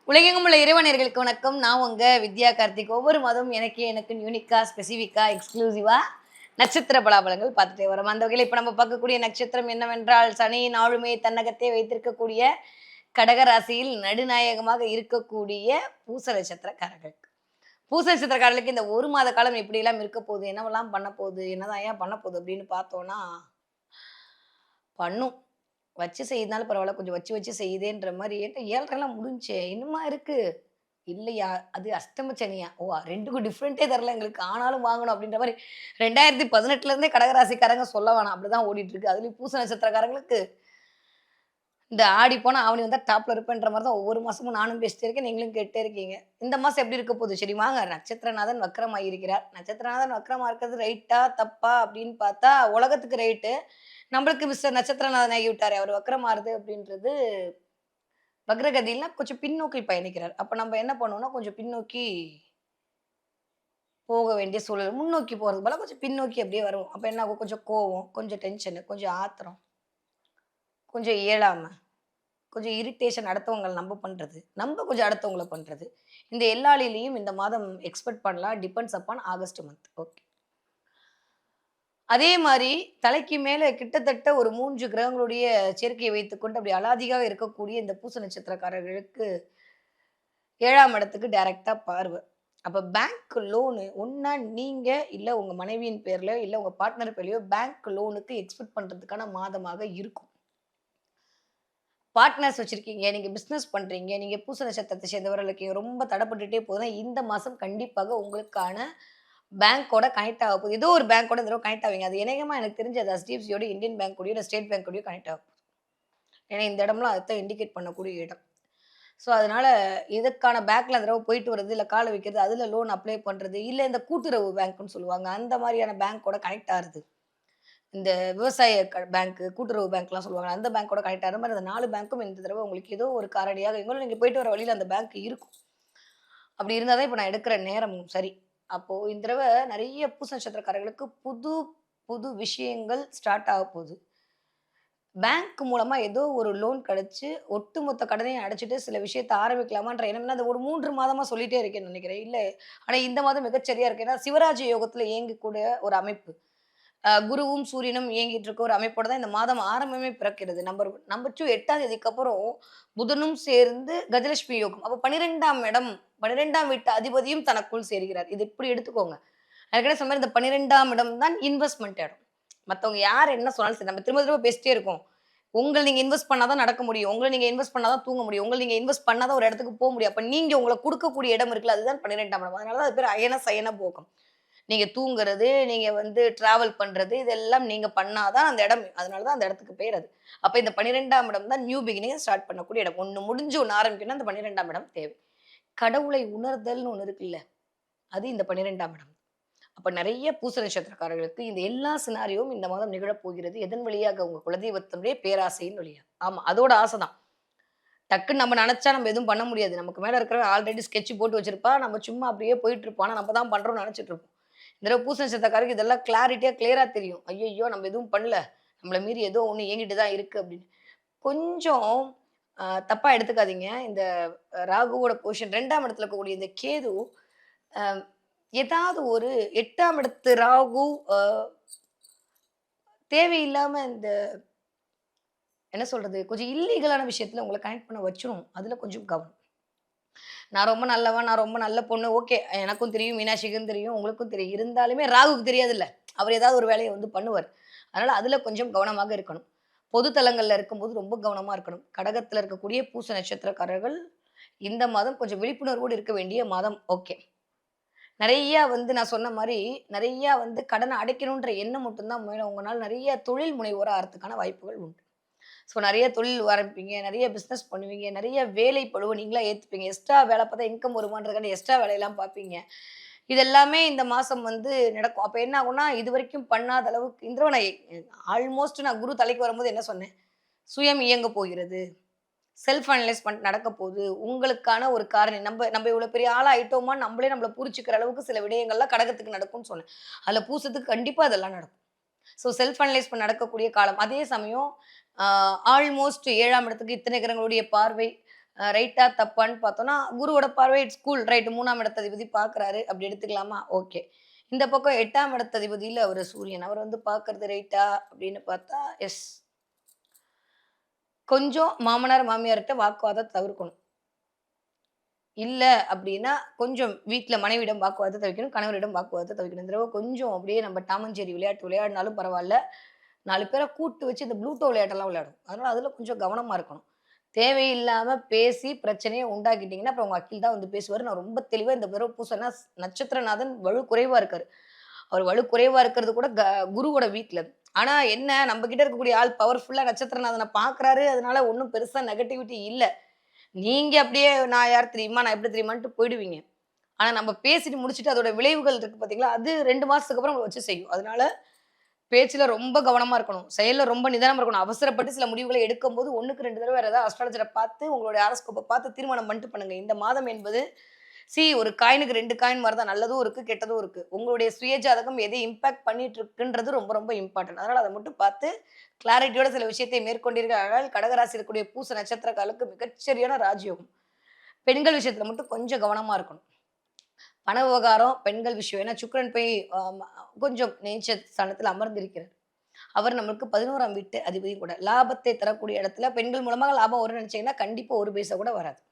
உலகெங்கும் உள்ள இறைவனர்களுக்கு வணக்கம். நான் உங்க வித்யா கார்த்திக். ஒவ்வொரு மாதமும் எனக்கு யூனிக்கா, ஸ்பெசிஃபிக்கா, எக்ஸ்க்ளூசிவா நட்சத்திர பலாபலங்கள் பார்த்துட்டே வரோம். அந்த வகையில இப்ப நம்ம பார்க்கக்கூடிய நட்சத்திரம் என்னவென்றால், சனியின் ஆளுமையை தன்னகத்தே வைத்திருக்கக்கூடிய கடக ராசியில் நடுநாயகமாக இருக்கக்கூடிய பூச நட்சத்திரக்காரர்கள். பூச நட்சத்திரக்காரர்களுக்கு இந்த 1 மாத காலம் எப்படியெல்லாம் இருக்க போகுது? என்னவெல்லாம் பண்ண போகுது? என்னதான் ஏன் பண்ண போகுது? அப்படின்னு பார்த்தோம்னா, பண்ணும். வச்சு செய்யுதுனாலும் பரவால்ல. கொஞ்சம் வச்சு வச்சு செய்யுதேன்ற மாரி, ஏன்டா 7:30லாம் முடிஞ்ச்சே! இன்னுமா இருக்கு? இல்லையா, அது அஷ்டம சனியா? ஓ! 2க்கும் டிஃபரண்ட்டே தெர்ல எங்களுக்கு. ஆனாலும் வாங்கணும் அப்டின்ற மாரி 2018ல இருந்தே கடகராசிக்காரங்க சொல்ல வேணாம். அப்படிதான் ஓடிட்டு இருக்கு. அதுலயும் பூச நட்சத்திரக்காரங்களுக்கு இந்த ஆடி போனா ஆவணி வந்தா டாப்ல இருப்பேன்ற மாரி தான் ஒவ்வொரு மாசமும் நானும் பேசிட்டே இருக்கேன். நீங்களும் கேட்டுட்டே இருக்கீங்க. இந்த மாசம் எப்படி இருக்க போகுது? சரி வாங்க. நட்சத்திரநாதன் வக்ரமாயிருக்கிறார். நட்சத்திரநாதன் வக்ரமா இருக்கிறது ரைட்டா? தப்பா? அப்படின்னு பார்த்தா உலகத்துக்கு ரைட்டு. நம்மளுக்கு மிஸ்டர் நட்சத்திரநாதன் ஆகிவிட்டாரே! அவர் வக்ரமாறுது அப்படின்றது வக்ரகதியில கொஞ்சம் பின்னோக்கி பயணிக்கிறார். அப்ப நம்ம என்ன பண்ணுவோம்னா, கொஞ்சம் பின்னோக்கி போக வேண்டிய சூழல். முன்னோக்கி போறதுக்கு பதிலா கொஞ்சம் பின்னோக்கி அப்படியே வருவோம். அப்ப என்ன ஆகும்? கொஞ்சம் கோவம், கொஞ்சம் டென்ஷனு, கொஞ்சம் ஆத்திரம், கொஞ்சம் இயலாம, கொஞ்சம் இரிட்டேஷன் அடுத்தவங்கள நம்ப பண்றது. நம்ப கொஞ்சம் அடுத்தவங்கள பண்றது. இந்த எல்லாலிலயும் இந்த மாதம் எக்ஸ்பெக்ட் பண்ணலாம். Depends upon August month. Okay. அதே மாரி தலைக்கு மேல கிட்டத்தட்ட ஒரு 3 கிரகங்களுடைய சேர்க்கையை வைத்துக்கொண்டு அப்படி அலாதியாக இருக்கக்கூடிய இந்த பூச நட்சத்திரக்காரர்களுக்கு 7ஆம் இடத்துக்கு டைரக்ட்டா பார்வை. அப்ப பேங்க் லோனு ஒண்ணா நீங்க, இல்ல உங்க மனைவியின் பேர்லயோ, இல்ல உங்க பார்ட்னர் பேர்லயோ பேங்க் லோனுக்கு எக்ஸ்பெக்ட் பண்றதுக்கான மாதமாக இருக்கும். பார்ட்னர்ஸ் வச்சிருக்கீங்க, நீங்க பிசினஸ் பண்றீங்க, நீங்க பூச நட்சத்திரத்தை சேர்ந்தவர்கள் இருக்கீங்க, ரொம்ப தடைப்பட்டுட்டே போகுதுன்னா, இந்த மாசம் கண்டிப்பாக உங்களுக்கான பேங்கோட கனெக்ட் ஆக போகுது. ஏதோ ஒரு பேங்கோட இந்த தடவ கனெக்ட் ஆவீங்க. அது அநேகமா எனக்கு தெரிஞ்சு அது HDFCயோட, இந்தியன் பேங்க் கூடயோ, இல்ல ஸ்டேட் பேங்க் கூடயோ கனெக்ட் ஆகும். ஏன்னா இந்த இடம்லாம் அதத்தான் இண்டிகேட் பண்ணக்கூடிய இடம். ஸோ, அதனால இதுக்கான பேங்க்ல அந்த தடவ போயிட்டு வர்றது, இல்ல கால வைக்கிறது, அதுல லோன் அப்ளை பண்றது, இல்ல இந்த கூட்டுறவு பேங்க்ன்னு சொல்லுவாங்க. அந்த மாரியான பேங்கோட கனெக்ட் ஆகுறது. இந்த விவசாய பேங்க், கூட்டுறவு பேங்க்லாம் சொல்லுவாங்க. அந்த பேங்கோட கனெக்ட் ஆகுற மாரி அந்த 4 பேங்க்கும் இந்த தடவ உங்களுக்கு ஏதோ ஒரு காரணியாக எங்கோ நீங்க போயிட்டு வர வழியில அந்த பேங்க் இருக்கும். அப்படி இருந்தா தான் இப்ப நான் எடுக்கிற நேரமும் சரி. அப்போ இந்த தடவ நெறைய பூச நட்சத்திரக்காரர்களுக்கு புது புது விஷயங்கள் ஸ்டார்ட் ஆக போகுது. பேங்க் மூலமா ஏதோ ஒரு லோன் கிடைச்சு, ஒட்டுமொத்த கடனையும் அடைச்சுட்டு சில விஷயத்த ஆரம்பிக்கலாமான்ற எண்ணம் நான் ஒரு 3 மாதமா சொல்லிட்டே இருக்கேன்னு நெனைக்கிறேன். இல்ல, ஆனா இந்த மாதம் மிகச்சரியா இருக்கு. ஏன்னா சிவராஜ யோகத்துல இயங்கக்கூடிய ஒரு அமைப்பு. குருவும், சூரியனும் இயங்கிட்டு இருக்க ஒரு அமைப்போட தான் இந்த மாதம் ஆரம்பமே பிறக்கிறது. நம்பர் நம்பர் 2 8ஆம் தேதிக்கு அப்புறம் புதனும் சேர்ந்து கஜலட்சுமி யோகம். அப்ப 12ஆம் இடம், 12ஆம் வீட்டு அதிபதியும் தனக்குள் சேர்கிறார். இது இப்படி எடுத்துக்கோங்க. அதுக்கு சொன்ன மாரி இந்த 12ஆம் இடம் தான் இன்வெஸ்ட்மென்ட் இடம். மத்தவங்க யார் என்ன சொன்னாலும் சரி, நம்ம திரும்ப திரும்ப பேசிட்டே இருக்கோம். உங்கள நீங்க இன்வெஸ்ட் பண்ணா தான் நடக்க முடியும். உங்கள நீங்க இன்வெஸ்ட் பண்ணா தான் தூங்க முடியும். உங்கள நீங்க இன்வெஸ்ட் பண்ணா தான் ஒரு இடத்துக்கு முடியும். அப்ப நீங்க உங்கள குடுக்கக்கூடிய இடம் இருக்குல்ல, அதுதான் 12ஆம் இடம். அதனால தான் அது பேரு அயன சயன போகம். நீங்க தூங்குறது, நீங்க டிராவல் பண்றது, இதெல்லாம் நீங்க பண்ணா தான் அந்த இடம். அதனால தான் அந்த இடத்துக்கு பேர் அது. அப்ப இந்த 12ஆம் இடம் தான் நியூ பிகினிங்க ஸ்டார்ட் பண்ணக்கூடிய இடம். ஒண்ணு முடிஞ்சு ஒண்ணு ஆரம்பிக்கணும்னா அந்த 12ஆம் இடம் தேவை. கடவுளை உணர்தல்னு ஒண்ணு இருக்குல்ல, அது இந்த 12ஆம் இடம். அப்ப நெறைய பூச நட்சத்திரக்காரர்களுக்கு இந்த எல்லா சினாரியோவும் இந்த மாதம் நிகழப் போகிறது. எதன் வழியாக? உங்க குலதெய்வத்தினுடைய பேராசையின் வழியா. ஆமா, அதோட ஆசை தான். டக்குன்னு நம்ம நெனச்சா நம்ம எதுவும் பண்ண முடியாது. நமக்கு மேல இருக்கிறவன் ஆல்ரெடி ஸ்கெட்ச் போட்டு வச்சிருப்பான். நம்ம சும்மா அப்படியே போயிட்டு இருப்போம். ஆனா நம்ம தான் பண்றோம்னு நெனச்சுட்டு இருப்போம். இந்த தடவ பூச நட்சத்திரக்காரருக்கு இதெல்லாம் கிளாரிட்டியா, கிளியரா தெரியும். ஐய்யய்யோ! நம்ம எதுவும் பண்ணல. நம்மள மீறி ஏதோ ஒண்ணு இயங்கிட்டு தான் இருக்கு அப்படின்னு. கொஞ்சம் தப்பா எடுத்துக்காதீங்க. இந்த ராகுவோட பொசிஷன் 2ஆம் இடத்துல இருக்கக்கூடிய இந்த கேது, அ ஏதாவது ஒரு 8ஆம் இடத்து ராகு அ தேவையில்லாம இந்த என்ன சொல்றது? கொஞ்சம் இல்லீகலான விஷயத்துல உங்கள கனெக்ட் பண்ண வச்சுரும். அதுல கொஞ்சம் கவனம். நான் ரொம்ப நல்லவன், நான் ரொம்ப நல்ல பொண்ணு. ஓகே. எனக்கும் தெரியும், மீனாட்சிக்கும் தெரியும், உங்களுக்கும் தெரியும். இருந்தாலுமே ராகுவுக்கு தெரியாதுல்ல. அவர் ஏதாவது ஒரு வேலைய பண்ணுவார். அதனால அதுல கொஞ்சம் கவனமாக இருக்கணும். பொது தலங்கள்ல இருக்கும்போது ரொம்ப கவனமா இருக்கணும். கடகத்துல இருக்கக்கூடிய பூச நட்சத்திரக்காரர்கள் இந்த மாதம் கொஞ்சம் விழிப்புணர்வோடு இருக்க வேண்டிய மாதம். ஓகே. நெறையா நான் சொன்ன மாரி, நெறையா கடன அடைக்கணுன்ற எண்ணம் மட்டும் தான் மேல உங்கனால நெறைய தொழில் முனைவோரா ஆறதுக்கான வாய்ப்புகள் உண்டு. ஸோ நெறைய தொழில் ஆரம்பிப்பீங்க, நெறைய பிசினஸ் பண்ணுவீங்க, நெறைய வேலை பளுவ நீங்களா ஏத்துப்பீங்க. எக்ஸ்ட்ரா வேல பார்த்தா இன்கம் வருமான்றதுக்காண்டி எக்ஸ்ட்ரா வேலையெல்லாம் பார்ப்பீங்க. இது எல்லாமே இந்த மாசம் நடக்கும். அப்ப என்ன ஆகும்னா, இதுவரைக்கும் பண்ணாத அளவுக்கு இந்த தடவ நான் குரு தலைக்கு வரும்போது என்ன சொன்னேன்? சுயம் இயங்க போகிறது. செல்ஃப் அனலைஸ் நடக்க போகுது. உங்களுக்கான ஒரு காரணி. நம்ப நம்ப இவ்வளோ பெரிய ஆளா ஆயிட்டோமான்னு நம்மளே நம்மள புரிஞ்சுக்கிற அளவுக்கு சில விடயங்கள்லாம் கடகத்துக்கு நடக்கும்னு சொன்னேன். அதுல பூசத்துக்கு கண்டிப்பா அதெல்லாம் நடக்கும். ஸோ செல்ஃப் அனலைஸ் நடக்கக்கூடிய காலம். அதே சமயம் ஆல்மோஸ்ட் 7ஆம் இடத்துக்கு இத்தனை கிரகங்களுடைய பார்வை, ரைட்டா? தப்பான்னு பார்த்தோம்னா, குருவோட பார்வை இட்ஸ் கூல். ரைட் 3ஆம் இடத்ததிபதி பார்க்குறாரு. அப்படி எடுத்துக்கலாமா? ஓகே. இந்த பக்கம் 8ஆம் இடத்ததிபதியில அவரு சூரியன். அவர் வந்து பார்க்கறது ரைட்டா? அப்படின்னு பார்த்தா, எஸ். கொஞ்சம் மாமனார், மாமியார்ட்ட வாக்குவாதம் தவிர்க்கணும். இல்ல அப்படின்னா, கொஞ்சம் வீட்ல மனைவியிடம் வாக்குவாதத்த தவிர்க்கணும். கணவரிடம் வாக்குவாதத்த தவிர்க்கணும். இந்த தடவ கொஞ்சம் அப்படியே நம்ம டாம் அண்ட் ஜெர்ரி விளையாட்டு விளையாடினாலும் பரவால்ல. 4 பேர கூட்டு வச்சு இந்த ப்ளூட்டோ விளையாட்டெல்லாம் விளையாடுவோம். அதனால அதுல கொஞ்சம் கவனமா இருக்கணும். தேவையில்லாம பேசி பிரச்சனைய உண்டாக்கிட்டீங்கன்னா, அப்புறம் உங்க வக்கீல் தான் வந்து பேசுவாரு. நான் ரொம்ப தெளிவா இந்த தடவ பூசன்னா நட்சத்திரநாதன் வலு குறைவா இருக்காரு. அவர் வலு குறைவா இருக்கிறது கூட குருவோட வீட்ல. ஆனா என்ன நம்ம கிட்ட இருக்கக்கூடிய ஆள் பவர்ஃபுல்லா நட்சத்திரநாதன பார்க்குறாரு. அதனால ஒண்ணும் பெருசா நெகட்டிவிட்டி இல்ல. நீங்க அப்படியே நான் யார் தெரியுமா? நான் எப்படி தெரியுமான்ட்டு போயிடுவீங்க. ஆனா நம்ம பேசிட்டு முடிச்சுட்டு அதோட விளைவுகள் இருக்கு பார்த்தீங்களா? அது 2 மாசத்துக்கு அப்புறம் உங்கள வச்சு செய்யும். அதனால பேச்சுல ரொம்ப கவனமா இருக்கணும். செயல்ல ரொம்ப நிதானமா இருக்கணும். அவசரப்பட்டு சில முடிவுகள எடுக்கும்போது 1க்கு 2 தடவ வேற ஏதாவது அஸ்ட்ராலஜர பார்த்து, உங்களுடைய ஹாரோஸ்கோப்ப பார்த்து தீர்மானம் பண்ணிட்டு பண்ணுங்க. இந்த மாதம் என்பது ஒரு காயினுக்கு 2 காயின் மாரி தான். நல்லதும் இருக்கு, கெட்டதும் இருக்கு. உங்களுடைய சுய ஜாதகம் எதை இம்பாக்ட் பண்ணிட்டு இருக்குன்றது ரொம்ப ரொம்ப இம்பார்ட்டன்ட். அதனால அத மட்டும் பார்த்து கிளாரிட்டியோட சில விஷயத்தை மேற்கொண்டீர்கள் ஆனால் கடகராசி இருக்கக்கூடிய பூச நட்சத்திரக்காரர்களுக்கு மிகச்சரியான ராஜயோகம். பெண்கள் விஷயத்துல மட்டும் கொஞ்சம் கவனமா இருக்கணும். பண விவகாரம், பெண்கள் விஷயம். ஏன்னா சுக்கிரன் போய் கொஞ்சம் நீச்ச ஸ்தானத்துல அமர்ந்திருக்கிறார். அவர் நம்மளுக்கு 11ஆம் வீட்டு அதிபதி கூட. லாபத்தை தரக்கூடிய இடத்துல பெண்கள் மூலமாக லாபம் வரும்னு நினைச்சீங்கன்னா, கண்டிப்பா 1 பைசா கூட வராது.